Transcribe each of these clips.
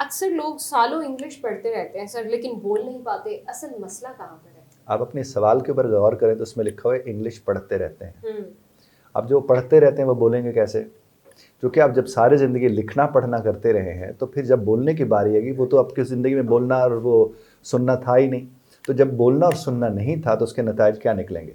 اکثر لوگ سالوں انگلش پڑھتے رہتے ہیں سر لیکن بول نہیں پاتے، اصل مسئلہ کہاں پر ہے؟ آپ اپنے سوال کے اوپر غور کریں تو اس میں لکھا ہوا ہے انگلش پڑھتے رہتے ہیں. اب جو پڑھتے رہتے ہیں وہ بولیں گے کیسے؟ کیونکہ آپ جب سارے زندگی لکھنا پڑھنا کرتے رہے ہیں تو پھر جب بولنے کی باری آئے گی، وہ تو آپ کی زندگی میں بولنا اور وہ سننا تھا ہی نہیں. تو جب بولنا اور سننا نہیں تھا تو اس کے نتائج کیا نکلیں گے؟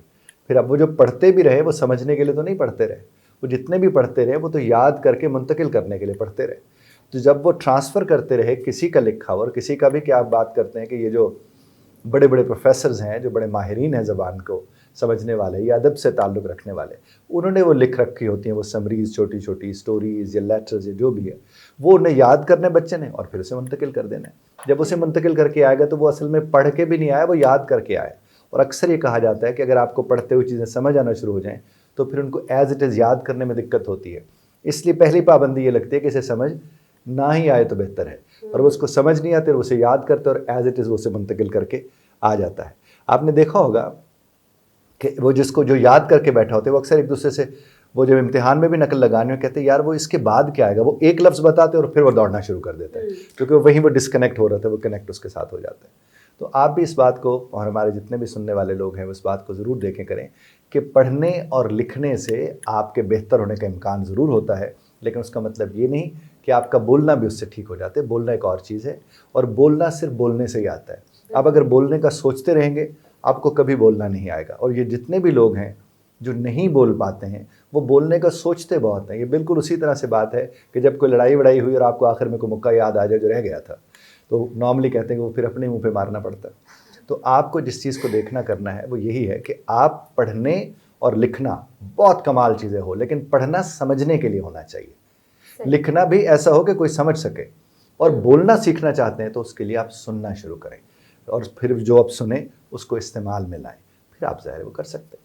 پھر اب وہ جو پڑھتے بھی رہے وہ سمجھنے کے لیے تو نہیں پڑھتے رہے، وہ جتنے بھی پڑھتے رہے وہ تو یاد کر کے منتقل کرنے کے لیے پڑھتے رہے. تو جب وہ ٹرانسفر کرتے رہے کسی کا لکھا ہوا، اور کسی کا بھی کہ آپ بات کرتے ہیں کہ یہ جو بڑے بڑے پروفیسرز ہیں جو بڑے ماہرین ہیں زبان کو سمجھنے والے یا ادب سے تعلق رکھنے والے، انہوں نے وہ لکھ رکھی ہوتی ہیں وہ سمریز، چھوٹی چھوٹی سٹوریز یا لیٹرز یا جو بھی ہے، وہ انہیں یاد کرنے بچے نے اور پھر اسے منتقل کر دینا ہے. جب اسے منتقل کر کے آئے گا تو وہ اصل میں پڑھ کے بھی نہیں آیا، وہ یاد کر کے آئے. اور اکثر یہ کہا جاتا ہے کہ اگر آپ کو پڑھتے ہوئے چیزیں سمجھ آنا شروع ہو جائیں تو پھر ان کو ایز اٹ از یاد کرنے میں دقت ہوتی ہے. اس لیے پہلی پابندی یہ لگتی ہے کہ اسے سمجھ نہ ہی آئے تو بہتر ہے، اور وہ اس کو سمجھ نہیں آتے اور اسے یاد کرتے اور ایز اٹ از وہ اسے منتقل کر کے آ جاتا ہے. آپ نے دیکھا ہوگا کہ وہ جس کو جو یاد کر کے بیٹھا ہوتے ہیں وہ اکثر ایک دوسرے سے وہ جب امتحان میں بھی نقل لگانے میں کہتے ہیں یار وہ اس کے بعد کیا آئے گا، وہ ایک لفظ بتاتے اور پھر وہ دوڑنا شروع کر دیتا ہے کیونکہ وہیں وہ ڈسکنیکٹ ہو رہا تھا، وہ کنیکٹ اس کے ساتھ ہو جاتا ہے. تو آپ بھی اس بات کو، اور ہمارے جتنے بھی سننے والے لوگ ہیں اس بات کو ضرور دیکھیں کریں کہ پڑھنے اور لکھنے سے آپ کے بہتر ہونے کا امکان ضرور ہوتا ہے، لیکن اس کا مطلب یہ نہیں کہ آپ کا بولنا بھی اس سے ٹھیک ہو جاتا ہے. بولنا ایک اور چیز ہے، اور بولنا صرف بولنے سے ہی آتا ہے. آپ اگر بولنے کا سوچتے رہیں گے آپ کو کبھی بولنا نہیں آئے گا. اور یہ جتنے بھی لوگ ہیں جو نہیں بول پاتے ہیں وہ بولنے کا سوچتے بہت ہیں. یہ بالکل اسی طرح سے بات ہے کہ جب کوئی لڑائی وڑائی ہوئی اور آپ کو آخر میں کوئی مکہ یاد آ جائے جو رہ گیا تھا تو نارملی کہتے ہیں کہ وہ پھر اپنے منہ پہ مارنا پڑتا ہے. تو آپ کو جس چیز کو دیکھنا کرنا ہے وہ یہی ہے کہ آپ پڑھنے اور لکھنا بہت کمال چیزیں ہو، لیکن پڑھنا سمجھنے کے لیے ہونا چاہیے. لکھنا بھی ایسا ہو کہ کوئی سمجھ سکے، اور بولنا سیکھنا چاہتے ہیں تو اس کے لیے آپ سننا شروع کریں، اور پھر جو آپ سنیں اس کو استعمال میں لائیں، پھر آپ ظاہر وہ کر سکتے ہیں.